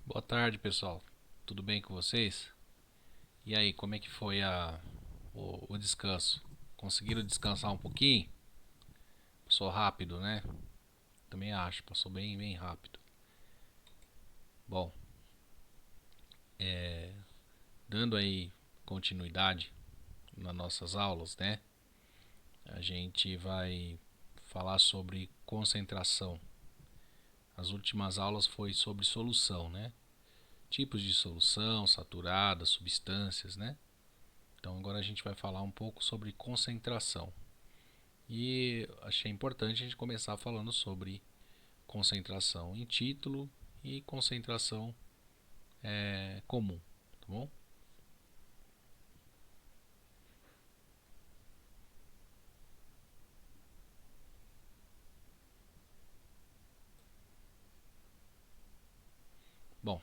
Boa tarde, pessoal. Tudo bem com vocês? E aí, como é que foi o descanso? Conseguiram descansar um pouquinho? Passou rápido, né? Também acho, passou bem rápido. Bom, dando aí continuidade nas nossas aulas, né? A gente vai falar sobre concentração. As últimas aulas foi sobre solução, né? Tipos de solução, saturadas, substâncias, né? Então agora a gente vai falar um pouco sobre concentração. E achei importante a gente começar falando sobre concentração em título e concentração comum, tá bom? Bom,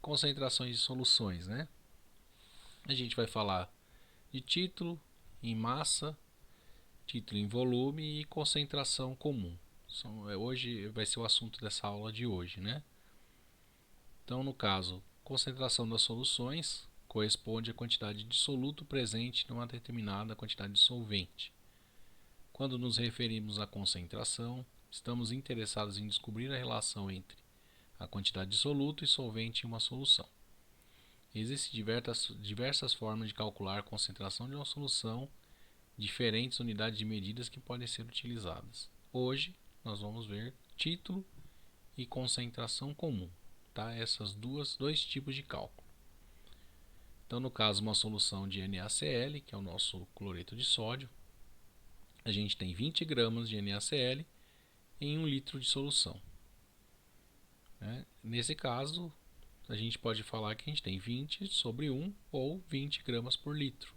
concentrações de soluções, né? A gente vai falar de título em massa, título em volume e concentração comum. Hoje vai ser o assunto dessa aula de hoje, né? Então, no caso, concentração das soluções corresponde à quantidade de soluto presente numa determinada quantidade de solvente. Quando nos referimos à concentração, estamos interessados em descobrir a relação entre a quantidade de soluto e solvente em uma solução. Existem diversas formas de calcular a concentração de uma solução, diferentes unidades de medidas que podem ser utilizadas. Hoje, nós vamos ver título e concentração comum, tá? Essas dois tipos de cálculo. Então, no caso, uma solução de NaCl, que é o nosso cloreto de sódio, a gente tem 20 gramas de NaCl em 1 litro de solução. Nesse caso, a gente pode falar que a gente tem 20 sobre 1 ou 20 gramas por litro.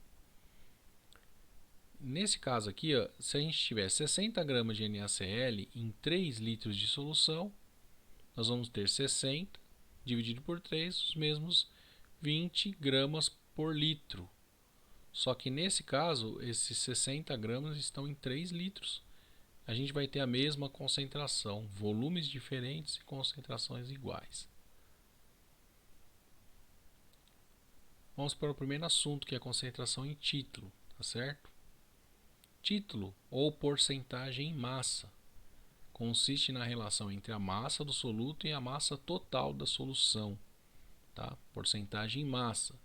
Nesse caso aqui, ó, se a gente tiver 60 gramas de NaCl em 3 litros de solução, nós vamos ter 60 dividido por 3, os mesmos 20 gramas por litro. Só que nesse caso, esses 60 gramas estão em 3 litros. A gente vai ter a mesma concentração, volumes diferentes e concentrações iguais. Vamos para o primeiro assunto, que é a concentração em título, tá certo? Título, ou porcentagem em massa, consiste na relação entre a massa do soluto e a massa total da solução, tá? Porcentagem em massa,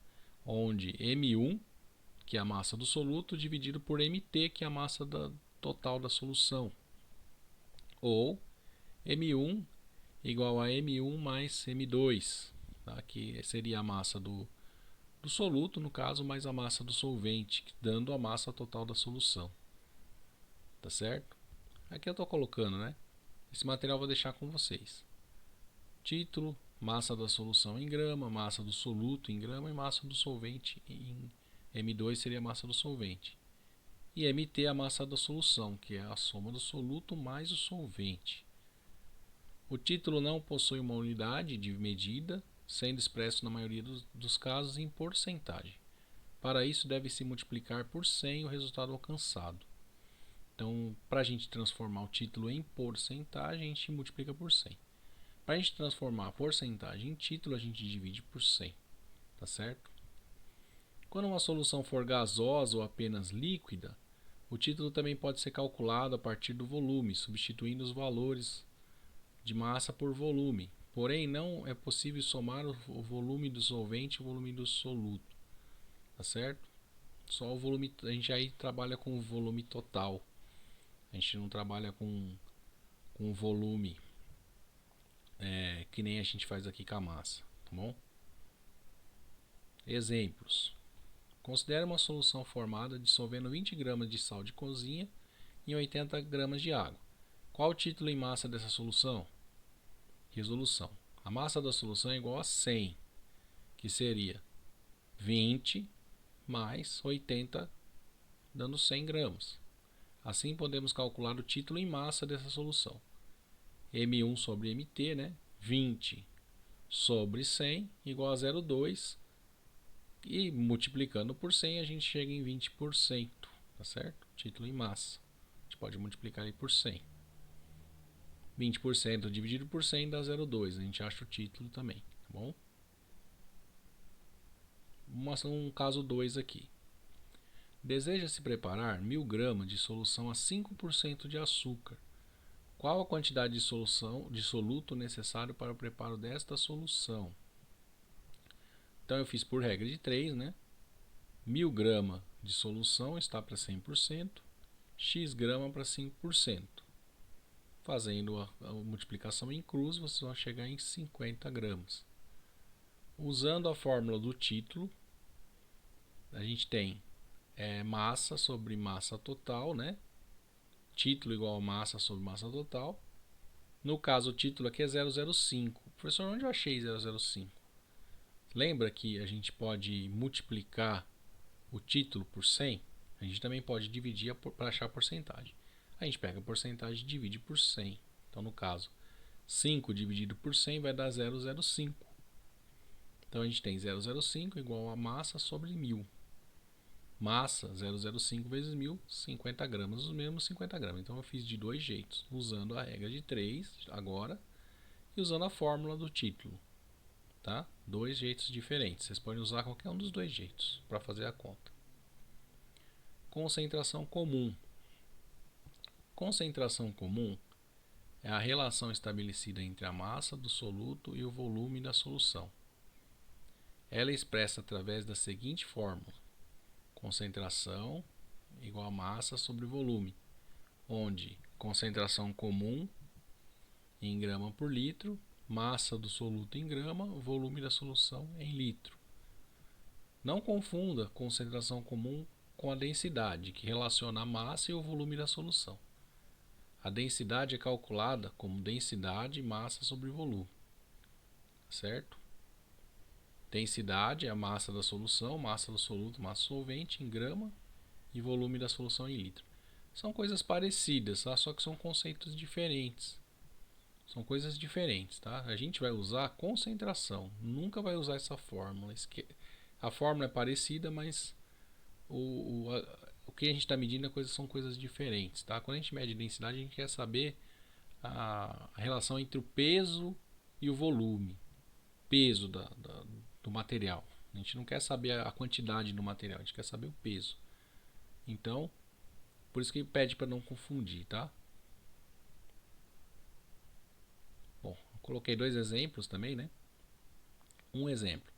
onde M1, que é a massa do soluto, dividido por MT, que é a massa total da solução, ou M1 igual a M1 mais M2, tá? Que seria a massa do soluto, no caso, mais a massa do solvente, dando a massa total da solução. Tá certo? Aqui eu estou colocando, né? Esse material eu vou deixar com vocês. Título, massa da solução em grama, massa do soluto em grama e massa do solvente em M2 seria a massa do solvente. E MT a massa da solução, que é a soma do soluto mais o solvente. O título não possui uma unidade de medida, sendo expresso na maioria dos casos em porcentagem. Para isso, deve-se multiplicar por 100 o resultado alcançado. Então, para a gente transformar o título em porcentagem, a gente multiplica por 100. Para a gente transformar a porcentagem em título, a gente divide por 100. Tá certo? Quando uma solução for gasosa ou apenas líquida, o título também pode ser calculado a partir do volume, substituindo os valores de massa por volume. Porém, não é possível somar o volume do solvente e o volume do soluto. Tá certo? Só o volume, a gente aí trabalha com o volume total. A gente não trabalha com o volume que nem a gente faz aqui com a massa, tá bom? Exemplos. Considere uma solução formada dissolvendo 20 gramas de sal de cozinha em 80 gramas de água. Qual o título em massa dessa solução? Resolução. A massa da solução é igual a 100, que seria 20 mais 80, dando 100 gramas. Assim podemos calcular o título em massa dessa solução. M1 sobre MT, né? 20 sobre 100 igual a 0,2. E multiplicando por 100 a gente chega em 20%, tá certo? Título em massa. A gente pode multiplicar aí por 100. 20% dividido por 100 dá 0,2. A gente acha o título também, bom? Vamos mostrar um caso 2 aqui. Deseja-se preparar 1000 gramas de solução a 5% de açúcar. Qual a quantidade de soluto necessário para o preparo desta solução? Então eu fiz por regra de 3, né? 1000 gramas de solução está para 100%, x grama para 5%. Fazendo a multiplicação em cruz, vocês vão chegar em 50 gramas. Usando a fórmula do título, a gente tem massa sobre massa total, né? Título igual a massa sobre massa total. No caso, o título aqui é 0,05. Professor, onde eu achei 0,05? Lembra que a gente pode multiplicar o título por 100? A gente também pode dividir para achar a porcentagem. A gente pega a porcentagem e divide por 100. Então, no caso, 5 dividido por 100 vai dar 0,05. Então, a gente tem 0,05 igual a massa sobre 1000. Massa, 0,05 vezes 1000, 50 gramas, os mesmos 50 gramas. Então eu fiz de dois jeitos, usando a regra de 3 agora e usando a fórmula do título. Tá? Dois jeitos diferentes, vocês podem usar qualquer um dos dois jeitos para fazer a conta. Concentração comum. Concentração comum é a relação estabelecida entre a massa do soluto e o volume da solução. Ela é expressa através da seguinte fórmula: concentração igual a massa sobre volume, onde concentração comum em grama por litro, massa do soluto em grama, volume da solução em litro. Não confunda concentração comum com a densidade, que relaciona a massa e o volume da solução. A densidade é calculada como densidade massa sobre volume, certo? Densidade é a massa da solução, massa do soluto, massa solvente em grama e volume da solução em litro. São coisas parecidas, tá? Só que são conceitos diferentes. São coisas diferentes, tá? A gente vai usar concentração, nunca vai usar essa fórmula. A fórmula é parecida, mas o que a gente está medindo são coisas diferentes, tá? Quando a gente mede densidade, a gente quer saber a relação entre o peso e o volume. Peso do material. A gente não quer saber a quantidade do material, a gente quer saber o peso. Então, por isso que pede para não confundir, tá? Bom, eu coloquei dois exemplos também, né? Um exemplo.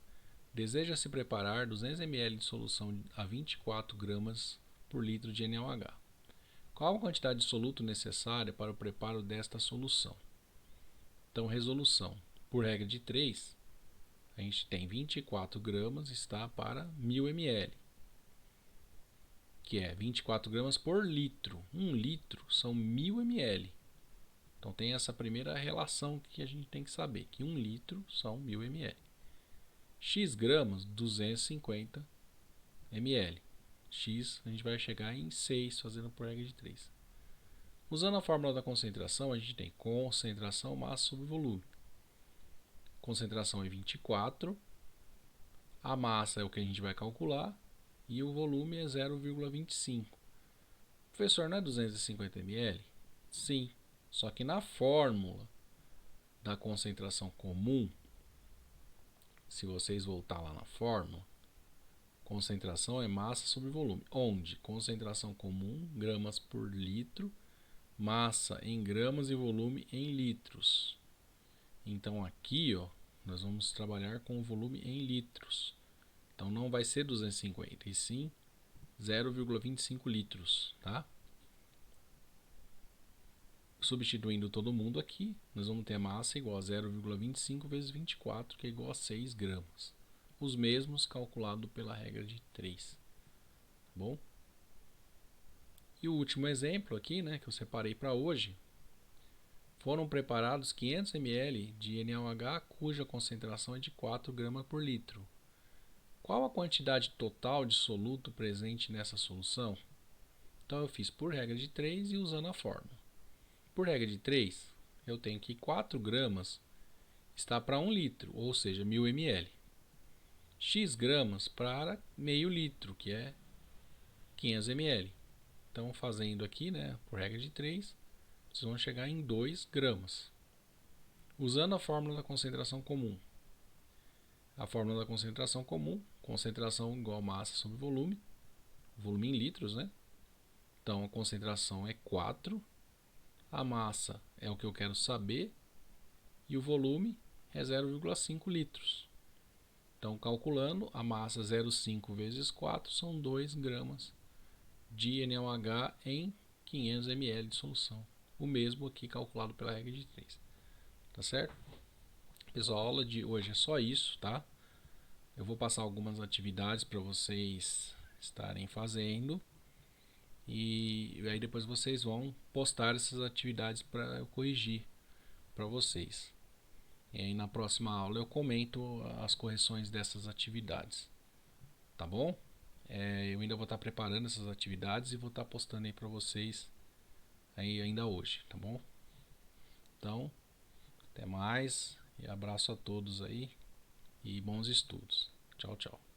Deseja-se preparar 200 ml de solução a 24 gramas por litro de NaOH. Qual a quantidade de soluto necessária para o preparo desta solução? Então, resolução. Por regra de 3, a gente tem 24 gramas está para 1000 ml, que é 24 gramas por litro. 1 litro são 1000 ml. Então tem essa primeira relação que a gente tem que saber, que 1 litro são 1000 ml. X gramas, 250 ml. X a gente vai chegar em 6 fazendo por regra de 3. Usando a fórmula da concentração, a gente tem concentração massa sobre volume. Concentração é 24, a massa é o que a gente vai calcular e o volume é 0,25. Professor, não é 250 ml? Sim, só que na fórmula da concentração comum, se vocês voltar lá na fórmula, concentração é massa sobre volume, onde concentração comum, gramas por litro, massa em gramas e volume em litros. Então aqui, ó, nós vamos trabalhar com o volume em litros. Então não vai ser 250, e sim 0,25 litros, tá? Substituindo todo mundo aqui, nós vamos ter massa igual a 0,25 vezes 24, que é igual a 6 gramas. Os mesmos calculado pela regra de 3. Tá bom? E o último exemplo aqui, né, que eu separei para hoje, foram preparados 500 ml de NaOH cuja concentração é de 4 gramas por litro. Qual a quantidade total de soluto presente nessa solução? Então eu fiz por regra de 3 e usando a fórmula. Por regra de 3, eu tenho que 4 gramas está para 1 litro, ou seja, 1000 ml. X gramas para meio litro, que é 500 ml. Então fazendo aqui, né, por regra de 3, vocês vão chegar em 2 gramas. Usando a fórmula da concentração comum, A fórmula da concentração comum, concentração igual massa sobre volume, volume em litros, né? Então a concentração é 4, a massa é o que eu quero saber e o volume é 0,5 litros. Então, calculando, a massa 0,5 vezes 4 são 2 gramas de NaOH em 500 ml de solução. O mesmo aqui calculado pela regra de 3. Tá certo? Pessoal, a aula de hoje é só isso, tá? Eu vou passar algumas atividades para vocês estarem fazendo. E aí depois vocês vão postar essas atividades para eu corrigir para vocês. E aí na próxima aula eu comento as correções dessas atividades. Tá bom? Eu ainda vou estar preparando essas atividades e vou estar postando aí para vocês aí ainda hoje, tá bom? Então, até mais e abraço a todos aí e bons estudos. Tchau, tchau.